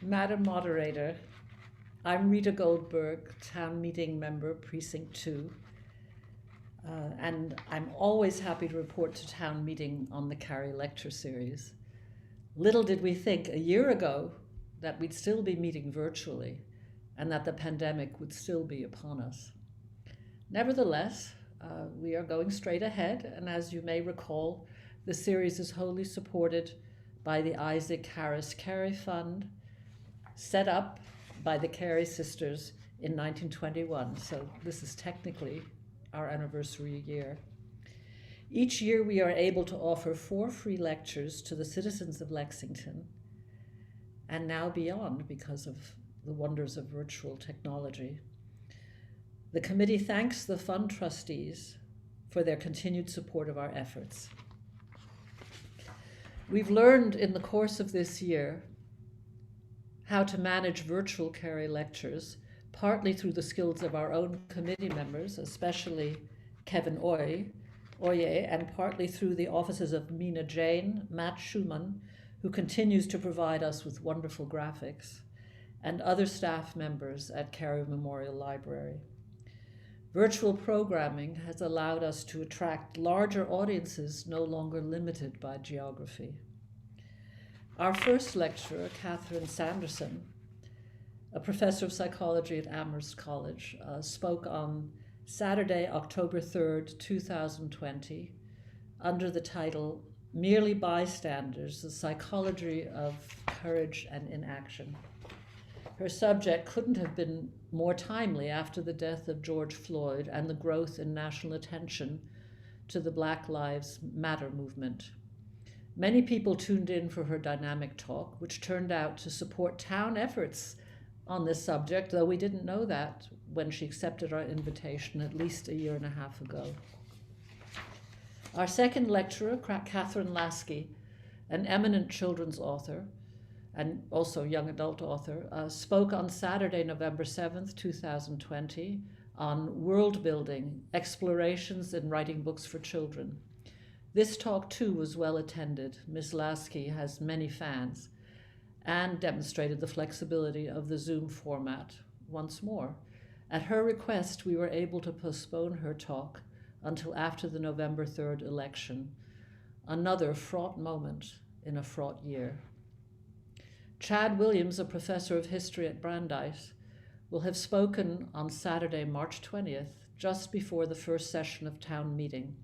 Madam Moderator, I'm Rita Goldberg, Town Meeting Member, Precinct 2, and I'm always happy to report to Town Meeting on the Cary Lecture Series. Little did we think a year ago that we'd still be meeting virtually and that the pandemic would still be upon us. Nevertheless, we are going straight ahead, and as you may recall, the series is wholly supported by the Isaac Harris Cary Fund, set up by the Cary sisters in 1921, so this is technically our anniversary year. Each year we are able to offer 4 free lectures to the citizens of Lexington, and now beyond because of the wonders of virtual technology. The committee thanks the fund trustees for their continued support of our efforts. We've learned in the course of this year how to manage virtual Cary lectures, partly through the skills of our own committee members, especially Kevin Oye, and partly through the offices of Mina Jane, Matt Schumann, who continues to provide us with wonderful graphics, and other staff members at Cary Memorial Library. Virtual programming has allowed us to attract larger audiences no longer limited by geography. Our first lecturer, Catherine Sanderson, a professor of psychology at Amherst College, spoke on Saturday, October 3rd, 2020, under the title, Merely Bystanders, the Psychology of Courage and Inaction. Her subject couldn't have been more timely after the death of George Floyd and the growth in national attention to the Black Lives Matter movement. Many people tuned in for her dynamic talk, which turned out to support town efforts on this subject, though we didn't know that when she accepted our invitation at least a year and a half ago. Our second lecturer, Catherine Lasky, an eminent children's author and also young adult author, spoke on Saturday, November 7th, 2020, on World Building, Explorations in Writing Books for Children. This talk too was well attended. Ms. Lasky has many fans and demonstrated the flexibility of the Zoom format once more. At her request, we were able to postpone her talk until after the November 3rd election, another fraught moment in a fraught year. Chad Williams, a professor of history at Brandeis, will have spoken on Saturday, March 20th, just before the first session of town meeting.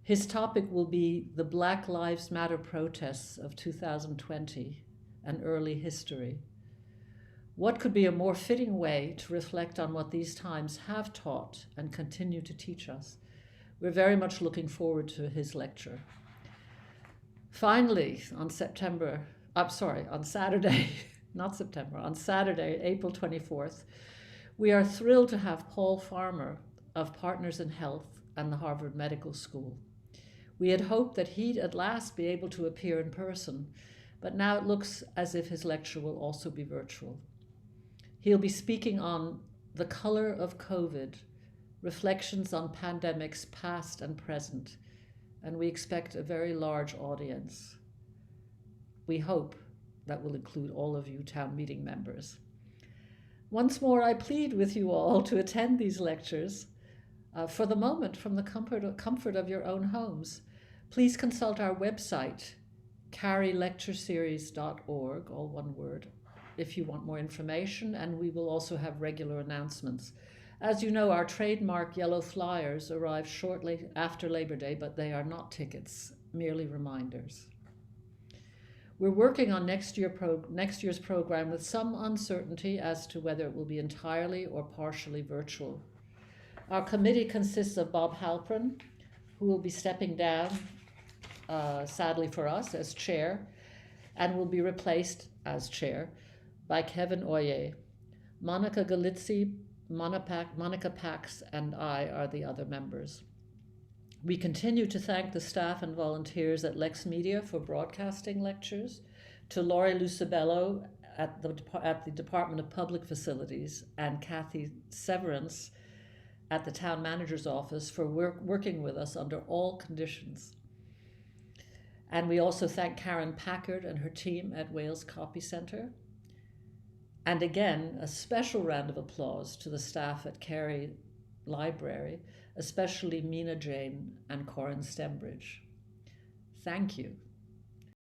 His topic will be the Black Lives Matter protests of 2020, an early history. What could be a more fitting way to reflect on what these times have taught and continue to teach us? We're very much looking forward to his lecture. Finally, on Saturday, April 24th, we are thrilled to have Paul Farmer of Partners in Health and the Harvard Medical School. We had hoped that he'd at last be able to appear in person, but now it looks as if his lecture will also be virtual. He'll be speaking on The Color of COVID, Reflections on Pandemics Past and Present, and we expect a very large audience. We hope that will include all of you town meeting members. Once more, I plead with you all to attend these lectures, for the moment from the comfort of your own homes. Please consult our website, carylectureseries.org, all one word, if you want more information, and we will also have regular announcements. As you know, our trademark yellow flyers arrive shortly after Labor Day, but they are not tickets, merely reminders. We're working on next year's program with some uncertainty as to whether it will be entirely or partially virtual. Our committee consists of Bob Halpern, who will be stepping down, sadly for us, as chair, and will be replaced as chair by Kevin Oye. Monica Galizzi, Monica Pax, and I are the other members. We continue to thank the staff and volunteers at LexMedia for broadcasting lectures, to Laurie Lucibello at the Department of Public Facilities, and Kathy Severance at the Town Manager's Office for working with us under all conditions. And we also thank Karen Packard and her team at Wales Copy Center. And again, a special round of applause to the staff at Cary Library, especially Mina Jane and Corin Stembridge. Thank you.